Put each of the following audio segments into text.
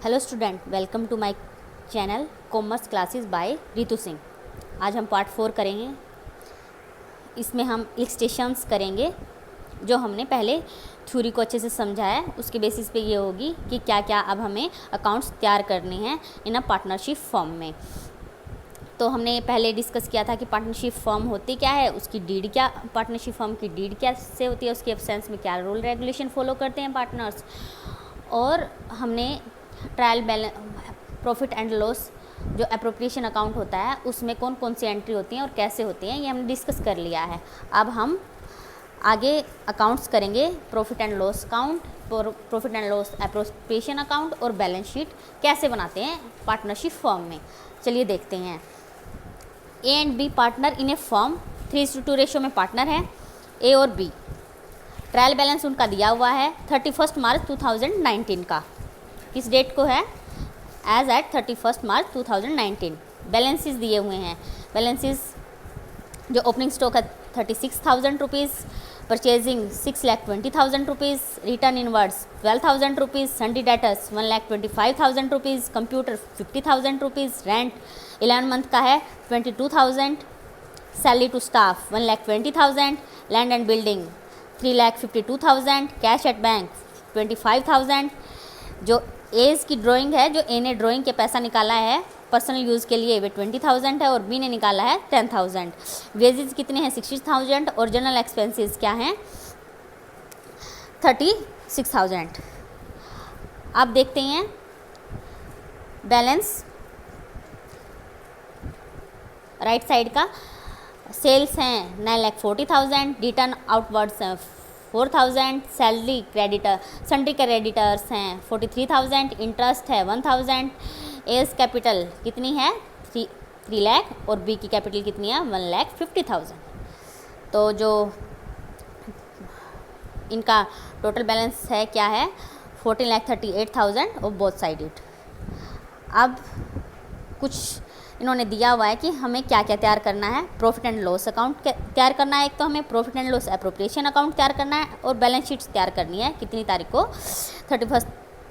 Hello student, welcome to my channel commerce classes by Ritu Singh. आज हम part 4 करेंगे। इसमें हम इलस्ट्रेशंस करेंगे जो हमने पहले थ्योरी को अच्छे से समझाया है। उसके बेसिस पे ये होगी कि क्या क्या अब हमें अकाउंट्स तैयार करने हैं इन अ पार्टनरशिप फॉर्म में। तो हमने पहले डिस्कस किया था कि पार्टनरशिप फॉर्म होती क्या है, उसकी डीड क्या, पार्टनरशिप फॉर्म की डीड क्या से होती है, उसके एब्सेंस में क्या रूल रेगुलेशन फॉलो करते हैं पार्टनर्स। और हमने trial balance, profit and loss जो अप्रोप्रिएशन अकाउंट होता है उसमें कौन कौन सी एंट्री होती हैं और कैसे होती हैं, ये हमने डिस्कस कर लिया है। अब हम आगे अकाउंट्स करेंगे, profit and loss account, profit and loss appropriation account और बैलेंस शीट कैसे बनाते हैं पार्टनरशिप फॉर्म में। चलिए देखते हैं। A and B partner in a form, 3:2 ratio में पार्टनर हैं ए और बी। ट्रायल बैलेंस उनका दिया हुआ है 31 मार्च 2019 का। किस डेट को है? एज एट 31 मार्च 2019। बैलेंसेस दिए हुए हैं। बैलेंसेस जो ओपनिंग स्टॉक है 36,000 rupees, purchasing 6,20,000 rupees, return inwards 12,000 rupees, sundry debtors 1,25,000 rupees, computer 50,000 rupees, rent 11 month का है 22,000, salary to staff 1,20,000, land and building 3,52,000, cash at bank 25,000। जो एज की ड्राइंग है, जो ए ने ड्राइंग के पैसा निकाला है पर्सनल यूज़ के लिए, वे 20,000 है और बी ने निकाला है 10,000। वेजेस कितने हैं? 60,000 और जनरल एक्सपेंसेस क्या हैं? 36,000। अब देखते हैं बैलेंस राइट साइड का। सेल्स हैं 9,40,000, रिटर्न आउटवर्ड्स हैं 4,000, सैलरी क्रेडिटर सन्ड्री क्रेडिटर्स हैं 43,000, इंटरेस्ट है 1,000। एस कैपिटल कितनी है? 3 लाख और बी की कैपिटल कितनी है? 1,50,000। तो जो इनका टोटल बैलेंस है क्या है? 14,38,000 और बोथ साइड इट। अब कुछ इन्होंने दिया हुआ है कि हमें क्या क्या तैयार करना है। प्रॉफिट एंड लॉस अकाउंट तैयार करना है, एक तो हमें profit and loss appropriation account तैयार करना है और बैलेंस शीट्स तैयार करनी है। कितनी तारीख को? 31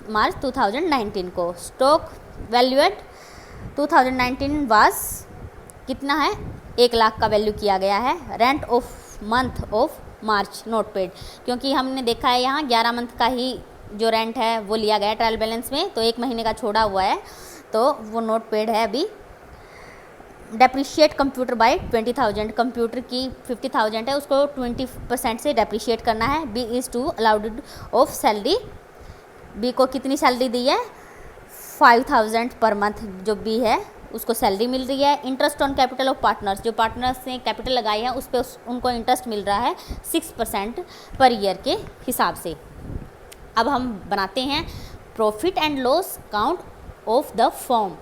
मार्च 2019 को। स्टॉक वैल्यूएट 2019 वाज कितना है? 1 लाख का वैल्यू किया गया है। Rent of month of March note paid, क्योंकि हमने देखा है यहाँ 11 मंथ का ही जो रेंट है वो लिया गया है ट्रायल बैलेंस में, तो 1 महीने का छोड़ा हुआ है तो वो नोट पेड है अभी। डेप्रिशिएट कंप्यूटर बाय 20,000, कंप्यूटर की 50,000 है, उसको 20% से डेप्रिशिएट करना है। B is to allowed of salary, B को कितनी सैलरी दी है? 5,000 पर मंथ जो बी है उसको सैलरी मिल रही है। Interest on capital of partners, जो पार्टनर्स ने कैपिटल लगाई है उस पर उनको इंटरेस्ट मिल रहा है 6% पर ईयर के हिसाब से। अब हम बनाते हैं profit and loss account of the firm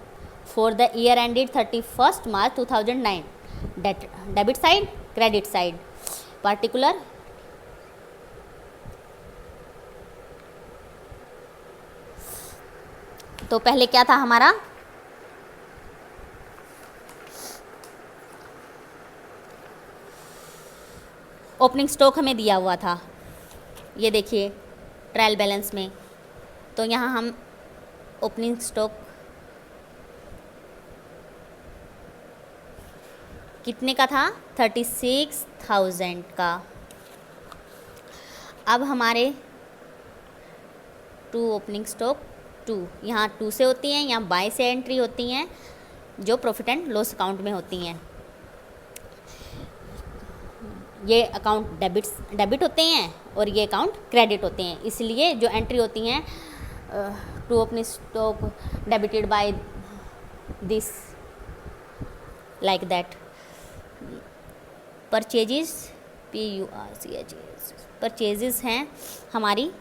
for the year ended 31 March 2009। Debit side, credit side, particular तो पहले क्या था हमारा? ओपनिंग स्टॉक हमें दिया हुआ था, ये देखिए ट्रायल बैलेंस में। तो यहाँ हम ओपनिंग स्टॉक कितने का था? 36,000 का। अब हमारे टू ओपनिंग स्टॉक 2, यहाँ 2 से होती हैं, यहाँ बाय से एंट्री होती हैं जो प्रॉफिट एंड लॉस अकाउंट में होती हैं। ये अकाउंट डेबिट होते हैं और ये अकाउंट क्रेडिट होते हैं, इसलिए जो एंट्री होती हैं to opening stock debited by this, like that. Purchases PURCHES, purchases हैं हमारी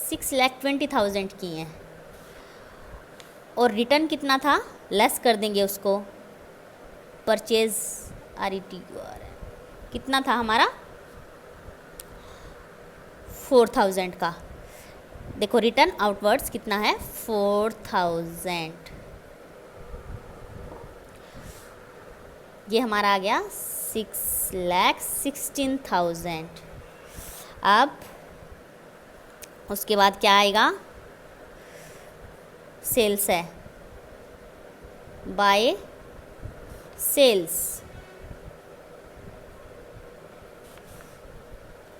6,20,000 की हैं और रिटर्न कितना था? लेस कर देंगे उसको। परचेज RETUR कितना था हमारा? 4,000 का। देखो रिटर्न आउटवर्ड्स कितना है? 4,000। ये हमारा आ गया 6,16,000। अब उसके बाद क्या आएगा? सेल्स है, बाय सेल्स।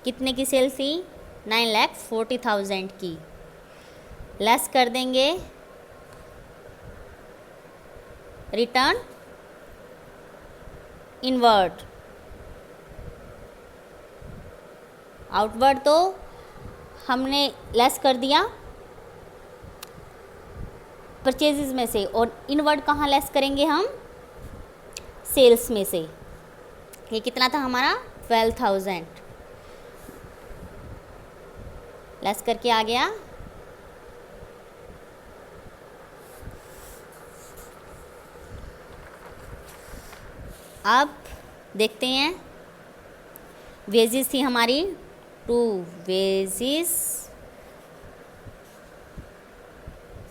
कितने की सेल थी? 9,40,000 की। लेस कर देंगे रिटर्न इनवर्ड। आउटवर्ड तो हमने लेस कर दिया परचेजेस में से, और इनवर्ड कहाँ लेस करेंगे हम? सेल्स में से। ये कितना था हमारा? 12,000। लेस करके आ गया अब देखते हैं वेजेस थी हमारी 2 वेजेस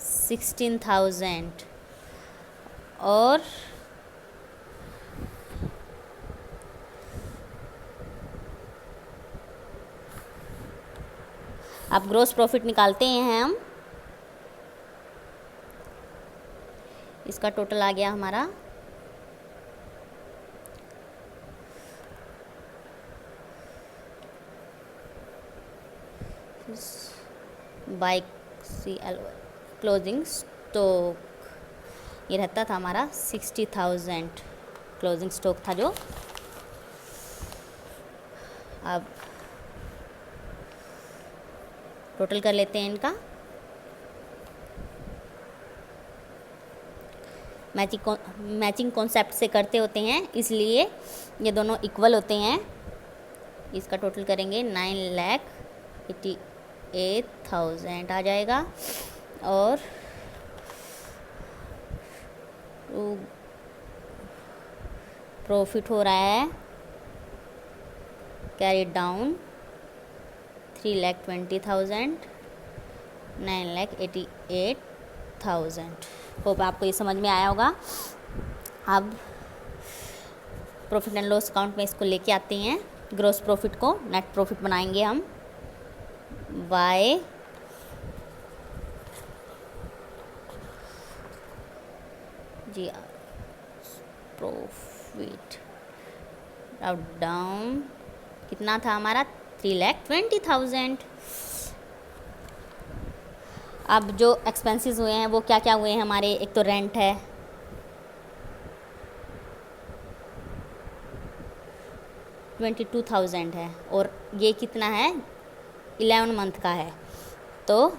16,000 और अब ग्रोस प्रॉफिट निकालते हैं हम। इसका टोटल आ गया हमारा बाय CL क्लोजिंग स्टॉक, ये रहता था हमारा 60,000 क्लोजिंग स्टॉक था जो। अब टोटल कर लेते हैं इनका। मैचिंग कॉन्सेप्ट से करते होते हैं, इसलिए ये दोनों इक्वल होते हैं। इसका टोटल करेंगे 9,88,000 आ जाएगा। और प्रॉफिट हो रहा है कैरी डाउन 3,20,000 9,88,000। होप आपको ये समझ में आया होगा। अब प्रॉफिट एंड लॉस अकाउंट में इसको लेके आते हैं, ग्रॉस प्रॉफिट को नेट प्रॉफिट बनाएंगे हम बाय जी प्रॉफिट डाउन कितना था हमारा? 3,20,000। अब जो एक्सपेंसेस हुए हैं वो क्या क्या हुए हैं हमारे? एक तो रेंट है, $22,000 है, और ये कितना है? 11 मंथ का है। तो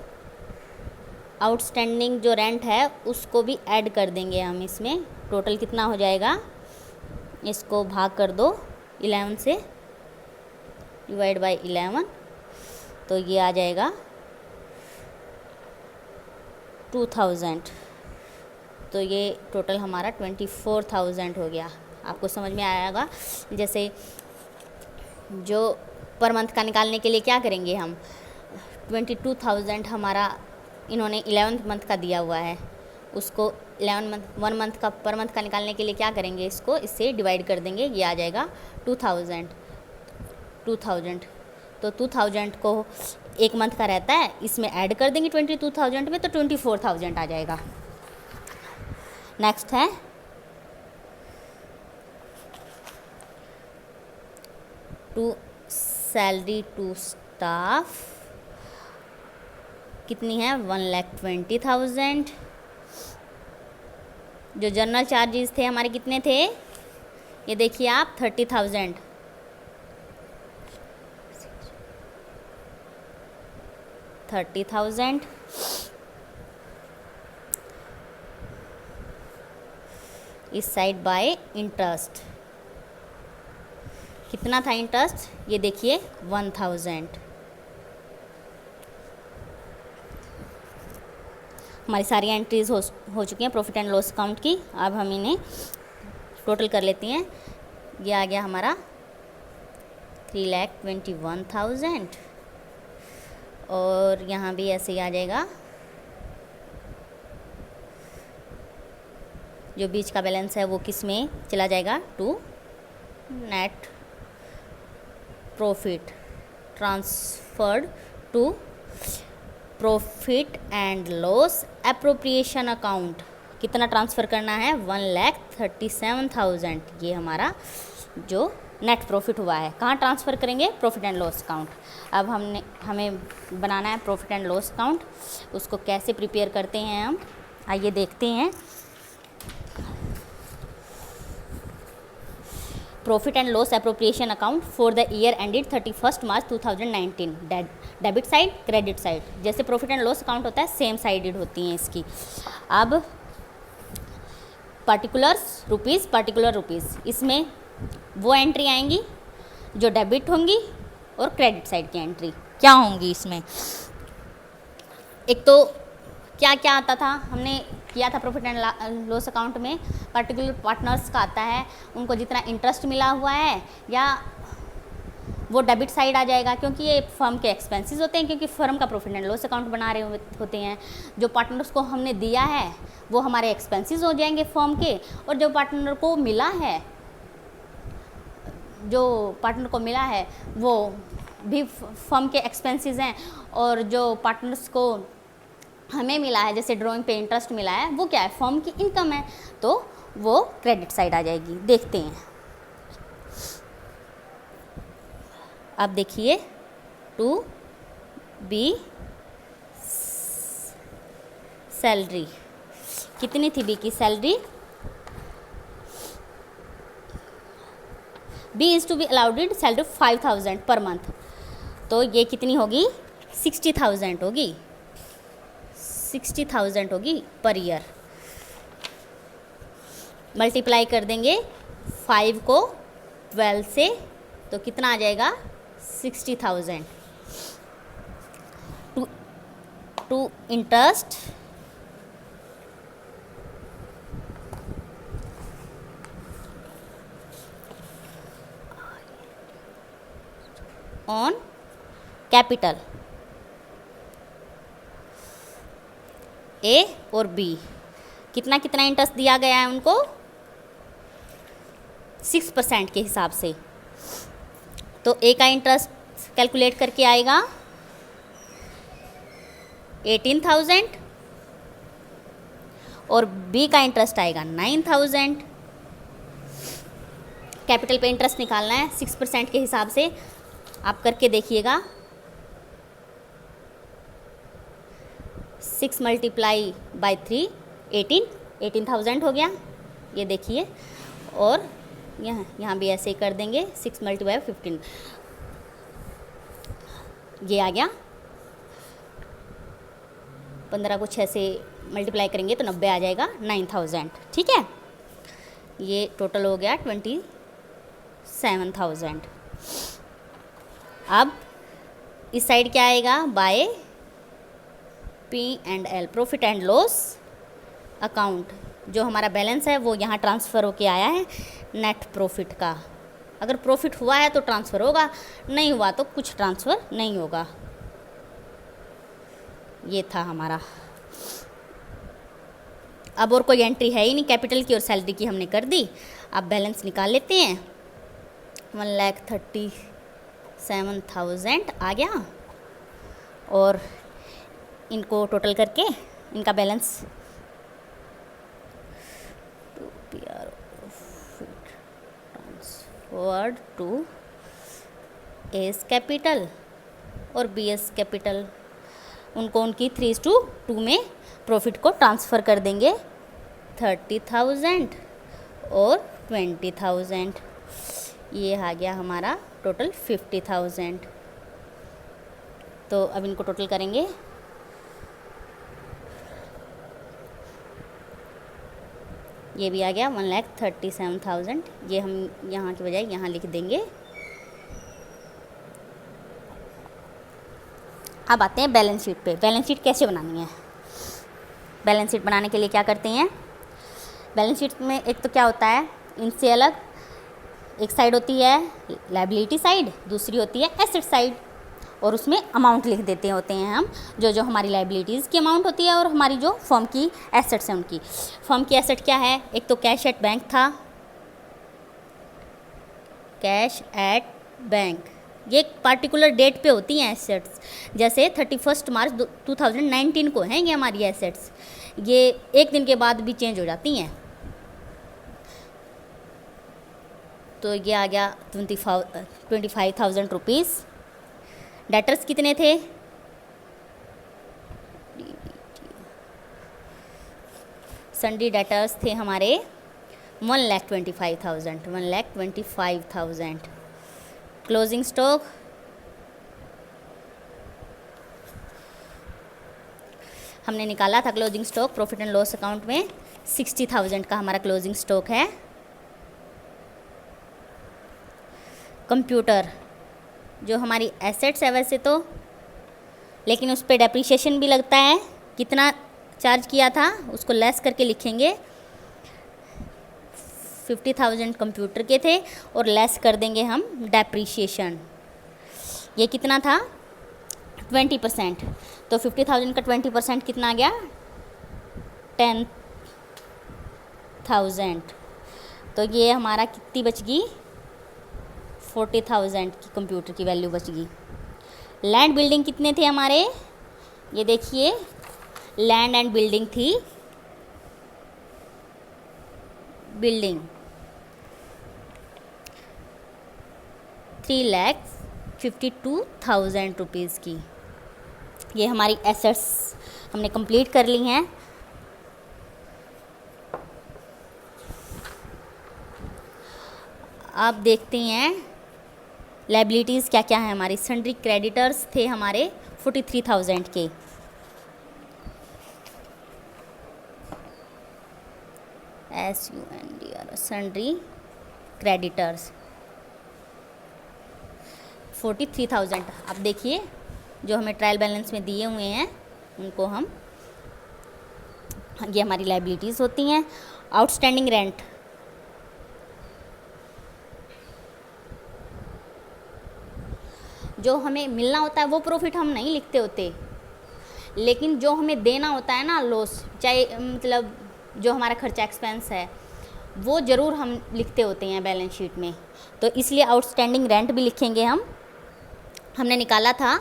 आउटस्टैंडिंग जो रेंट है उसको भी ऐड कर देंगे हम इसमें। टोटल कितना हो जाएगा? इसको भाग कर दो 11 से, डिवाइड बाय 11, तो ये आ जाएगा 2,000। तो ये टोटल हमारा 24,000 हो गया। आपको समझ में आएगा। जैसे जो पर मंथ का निकालने के लिए क्या करेंगे हम? 22,000 हमारा इन्होंने 11 मंथ का दिया हुआ है, उसको 1 मंथ का पर मंथ का निकालने के लिए क्या करेंगे? इसको इससे डिवाइड कर देंगे, ये आ जाएगा 2,000। तो 2,000 को 1 मंथ का रहता है, इसमें ऐड कर देंगे 22,000 में, तो 24,000 आ जाएगा। नेक्स्ट है टू सैलरी टू स्टाफ, कितनी है? 1,20,000। जो जनरल चार्जेस थे हमारे कितने थे? ये देखिए आप 30,000। 30,000 इस साइड बाय इंटरेस्ट, कितना था इंटरेस्ट? ये देखिए 1,000। हमारी सारी एंट्रीज हो चुकी हैं प्रॉफिट एंड लॉस अकाउंट की। अब हम इन्हें टोटल कर लेते हैं। ये आ गया हमारा 3,21,000, और यहाँ भी ऐसे ही आ जाएगा। जो बीच का बैलेंस है वो किस में चला जाएगा? To net profit transferred to profit and loss appropriation account कितना ट्रांसफ़र करना है, 1,37,000। ये हमारा जो नेट प्रॉफिट हुआ है कहाँ ट्रांसफ़र करेंगे, प्रॉफिट एंड लॉस अकाउंट। अब हमें बनाना है प्रॉफिट एंड लॉस अकाउंट। उसको कैसे प्रिपेयर करते हैं हम, आइए देखते हैं। Profit and loss appropriation account for the year ended 31 March 2019। Debit side, credit side, जैसे प्रॉफिट एंड लॉस अकाउंट होता है सेम साइडेड होती हैं इसकी। अब पर्टिकुलर रुपीज़, इसमें वो एंट्री आएंगी जो डेबिट होंगी और क्रेडिट साइड की एंट्री क्या होंगी इसमें। एक तो क्या क्या आता था, हमने किया था प्रॉफिट एंड लॉस अकाउंट में, पर्टिकुलर पार्टनर्स का आता है, उनको जितना इंटरेस्ट मिला हुआ है या वो डेबिट साइड आ जाएगा, क्योंकि ये फर्म के एक्सपेंसेस होते हैं, क्योंकि फर्म का प्रॉफिट एंड लॉस अकाउंट बना रहे होते हैं। जो पार्टनर्स को हमने दिया है वो हमारे एक्सपेंसेस हो जाएंगे फर्म के, और जो पार्टनर को मिला है वो भी फर्म के एक्सपेंसेस हैं, और जो पार्टनर्स को हमें मिला है जैसे ड्राइंग पे इंटरेस्ट मिला है वो क्या है, फर्म की इनकम है, तो वो क्रेडिट साइड आ जाएगी। देखते हैं, अब देखिए 2B सैलरी, कितनी थी बी की salary, B is to be allowed salary 5,000 per month, तो ये कितनी होगी, 60,000 होगी, 60,000 होगी पर ईयर। मल्टीप्लाई कर देंगे 5 को 12 से, तो कितना आ जाएगा, 60,000। टू इंटरेस्ट ऑन कैपिटल, ए और बी कितना कितना इंटरेस्ट दिया गया है उनको, 6% के हिसाब से। तो ए का इंटरेस्ट कैलकुलेट करके आएगा 18,000 और बी का इंटरेस्ट आएगा 9,000। कैपिटल पे इंटरेस्ट निकालना है 6% के हिसाब से, आप करके देखिएगा। 6 मल्टीप्लाई बाई 3 18,000 हो गया, ये देखिए। और यहाँ भी ऐसे ही कर देंगे, 6 मल्टीप्लाई 15, ये आ गया। 15 को 6 से मल्टीप्लाई करेंगे तो 90 आ जाएगा, 9,000। ठीक है, ये टोटल हो गया 27,000। अब इस साइड क्या आएगा, by P&L, profit and loss account. जो हमारा बैलेंस है वो यहाँ ट्रांसफ़र होके आया है नेट प्रॉफिट का। अगर प्रॉफिट हुआ है तो ट्रांसफ़र होगा, नहीं हुआ तो कुछ ट्रांसफ़र नहीं होगा। ये था हमारा। अब और कोई एंट्री है ही नहीं, कैपिटल की और सैलरी की हमने कर दी। अब बैलेंस निकाल लेते हैं। 1,37,000 आ गया, और इनको टोटल करके इनका balance transferred to A's capital और बी एस कैपिटल, उनको उनकी 3:2 में प्रॉफिट को ट्रांसफ़र कर देंगे। 30,000 और 20,000, ये आ गया हमारा टोटल 50,000। तो अब इनको टोटल करेंगे। ये भी आ गया 1,37,000, ये हम यहाँ की बजाय यहाँ लिख देंगे। अब आते हैं बैलेंस शीट पे। बैलेंस शीट कैसे बनानी है, बैलेंस शीट बनाने के लिए क्या करते हैं, बैलेंस शीट में एक तो क्या होता है, इनसे अलग एक साइड होती है लायबिलिटी साइड, दूसरी होती है एसेट साइड, और उसमें अमाउंट लिख देते होते हैं हम, जो हमारी लायबिलिटीज़ की अमाउंट होती है और हमारी जो फर्म की एसेट्स हैं उनकी। फर्म की एसेट क्या है, एक तो कैश एट बैंक था, कैश एट बैंक ये एक पार्टिकुलर डेट पे होती हैं एसेट्स, जैसे 31 मार्च 2019 को हैं ये हमारी एसेट्स, ये एक दिन के बाद भी चेंज हो जाती हैं। तो ये आ गया 25,000 रुपीज़। डेटर्स कितने थे? सन्डी डेटर्स थे हमारे 1,25,000। क्लोजिंग स्टॉक हमने निकाला था, closing stock profit and loss account में 60,000 का हमारा क्लोजिंग स्टॉक है। कंप्यूटर जो हमारी एसेट्स है वैसे तो, लेकिन उस पर डेप्रिसिएशन भी लगता है, कितना चार्ज किया था उसको लेस करके लिखेंगे। 50,000 कंप्यूटर के थे और लेस कर देंगे हम डेप्रिसिएशन। ये कितना था? 20%। तो 50,000 का 20% कितना आ गया? 10,000। तो ये हमारा कितनी बच गई? 40,000 की कंप्यूटर की वैल्यू बच गई। लैंड बिल्डिंग कितने थे हमारे? ये देखिए, लैंड एंड बिल्डिंग थी, बिल्डिंग 3,52,000 रुपीज़ की। ये हमारी एसेट्स हमने कंप्लीट कर ली हैं। आप देखते हैं लायबिलिटीज़ क्या क्या है हमारी। सन्ड्री क्रेडिटर्स थे हमारे 43,000 के। SUNDR sundry creditors 43,000। आप देखिए जो हमें ट्रायल बैलेंस में दिए हुए हैं उनको हम, ये हमारी लायबिलिटीज़ होती हैं। आउटस्टैंडिंग रेंट जो हमें मिलना होता है वो प्रॉफिट हम नहीं लिखते होते, लेकिन जो हमें देना होता है ना लॉस, चाहे मतलब जो हमारा खर्चा एक्सपेंस है वो ज़रूर हम लिखते होते हैं बैलेंस शीट में, तो इसलिए आउटस्टैंडिंग रेंट भी लिखेंगे हम। हमने निकाला था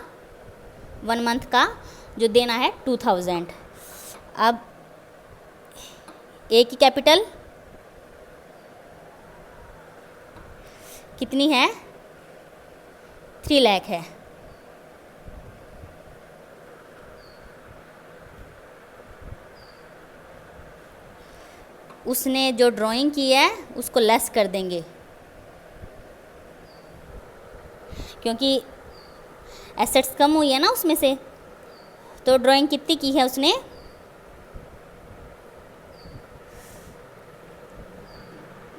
1 मंथ का जो देना है 2,000। अब ए की कैपिटल कितनी है? 3 लाख है। उसने जो ड्राइंग की है उसको लेस कर देंगे, क्योंकि एसेट्स कम हुई है ना उसमें से। तो ड्राइंग कितनी की है उसने?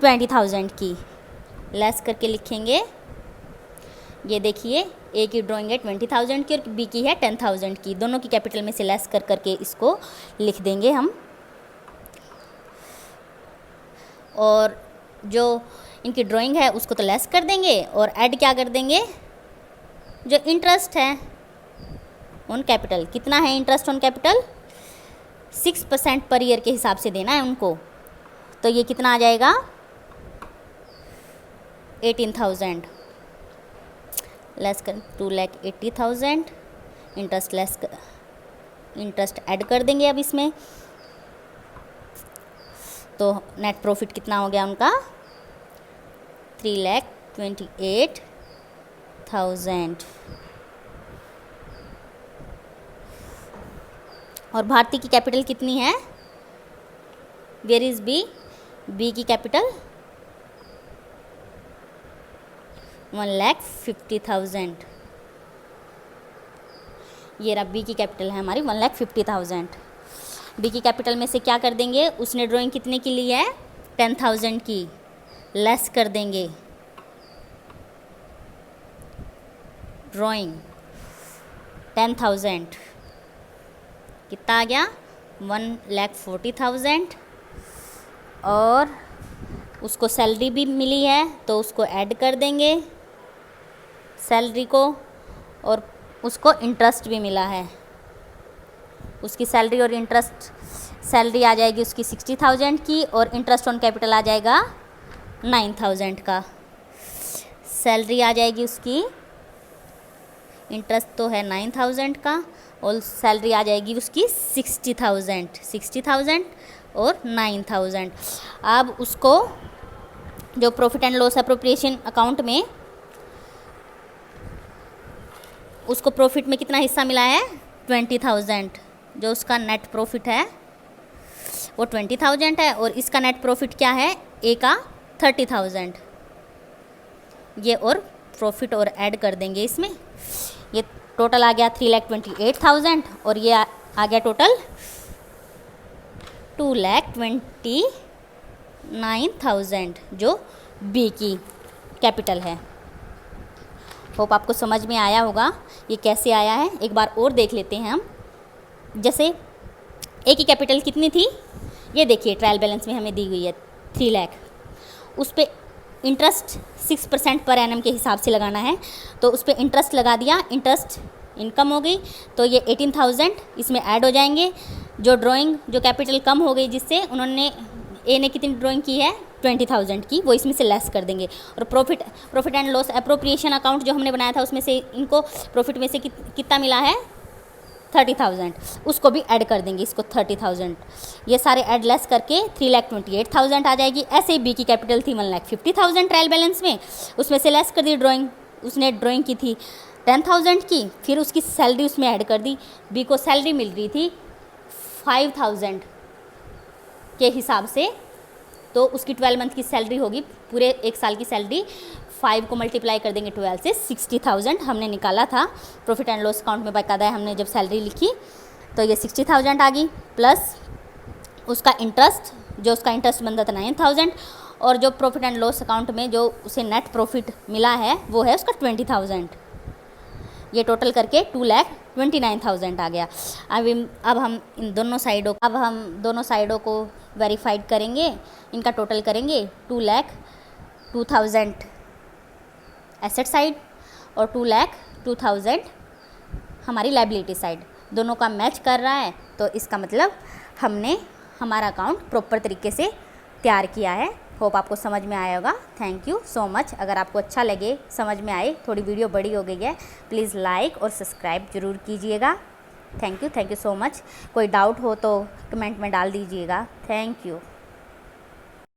20,000 की। लेस करके लिखेंगे। ये देखिए, ए की ड्राइंग है 20,000 की और बी की है 10,000 की। दोनों की कैपिटल में से लेस कर करके इसको लिख देंगे हम। और जो इनकी ड्राइंग है उसको तो लेस कर देंगे और ऐड क्या कर देंगे? जो इंटरेस्ट है ऑन कैपिटल, कितना है interest on capital? 6% per year के हिसाब से देना है उनको। तो ये कितना आ जाएगा? 18,000 लेस कर 2,80,000। इंटरेस्ट लेस इंटरेस्ट ऐड कर देंगे अब इसमें। तो नेट प्रॉफिट कितना हो गया उनका? 3,28,000। और भारती की कैपिटल कितनी है? Where is B? बी की कैपिटल 1,50,000। ये रहा बी की कैपिटल है हमारी 1,50,000। बी की कैपिटल में से क्या कर देंगे? उसने ड्राइंग कितने की ली है? 10,000 की। लेस कर देंगे ड्राइंग 10,000, कितना आ गया? 1,40,000। और उसको सैलरी भी मिली है तो उसको ऐड कर देंगे सैलरी को, और उसको इंटरेस्ट भी मिला है। उसकी सैलरी और इंटरेस्ट, सैलरी आ जाएगी उसकी 60,000 की और इंटरेस्ट ऑन कैपिटल आ जाएगा 9,000 का। सैलरी आ जाएगी उसकी इंटरेस्ट तो है 9,000 का और सैलरी आ जाएगी उसकी 60,000 और 9,000। अब उसको जो profit and loss appropriation account में उसको प्रॉफिट में कितना हिस्सा मिला है 20,000। जो उसका नेट प्रॉफिट है वो 20,000 है और इसका नेट प्रॉफिट क्या है ए का 30,000। ये और प्रॉफिट और ऐड कर देंगे इसमें। ये टोटल आ गया 3,28,000 और ये आ गया टोटल 2,29,000 जो बी की कैपिटल है। होप आपको समझ में आया होगा ये कैसे आया है। एक बार और देख लेते हैं हम। जैसे ए की कैपिटल कितनी थी, ये देखिए ट्रायल बैलेंस में हमें दी हुई है 3 लाख। उस पर इंटरेस्ट 6% पर एनम के हिसाब से लगाना है, तो उस पर इंटरेस्ट लगा दिया, इंटरेस्ट इनकम हो गई, तो ये 18,000 इसमें ऐड हो जाएंगे। जो ड्राइंग जो कैपिटल कम हो गई जिससे उन्होंने ए ने कितनी ड्राइंग की है 20,000 की, वो इसमें से लेस कर देंगे। और profit and loss appropriation account जो हमने बनाया था उसमें से इनको प्रॉफिट में से कितना मिला है 30,000, उसको भी ऐड कर देंगे इसको 30,000। ये सारे ऐड लेस करके 3,28,000 आ जाएगी। ऐसे ही बी की कैपिटल थी 1,50,000 ट्रायल बैलेंस में, उसमें से लेस कर दी ड्राइंग, उसने ड्राइंग की थी 10,000 की, फिर उसकी सैलरी उसमें ऐड कर दी। बी को सैलरी मिल रही थी 5,000 के हिसाब से, तो उसकी 12 मंथ की सैलरी होगी, पूरे 1 साल की सैलरी 5 को मल्टीप्लाई कर देंगे 12 से 60,000 हमने निकाला था प्रॉफिट एंड लॉस अकाउंट में। बाकायदा है हमने जब सैलरी लिखी तो ये 60,000 आ गई, प्लस उसका इंटरेस्ट, जो उसका इंटरेस्ट बनता था 9,000, और जो प्रॉफिट एंड लॉस अकाउंट में जो उसे नेट प्रॉफिट मिला है वो है उसका 20,000। ये टोटल करके 2,29,000 आ गया। अब हम दोनों साइडों को वेरीफाइड करेंगे, इनका टोटल करेंगे 2,02,000 एसेट साइड और 2,02,000 हमारी लायबिलिटी साइड, दोनों का मैच कर रहा है, तो इसका मतलब हमने हमारा अकाउंट प्रॉपर तरीके से तैयार किया है। होप आपको समझ में आया होगा। Thank you so much. अगर आपको अच्छा लगे, समझ में आए, थोड़ी वीडियो बड़ी हो गई है, प्लीज़ लाइक और सब्सक्राइब ज़रूर कीजिएगा। Thank you so much. कोई डाउट हो तो कमेंट में डाल दीजिएगा। Thank you.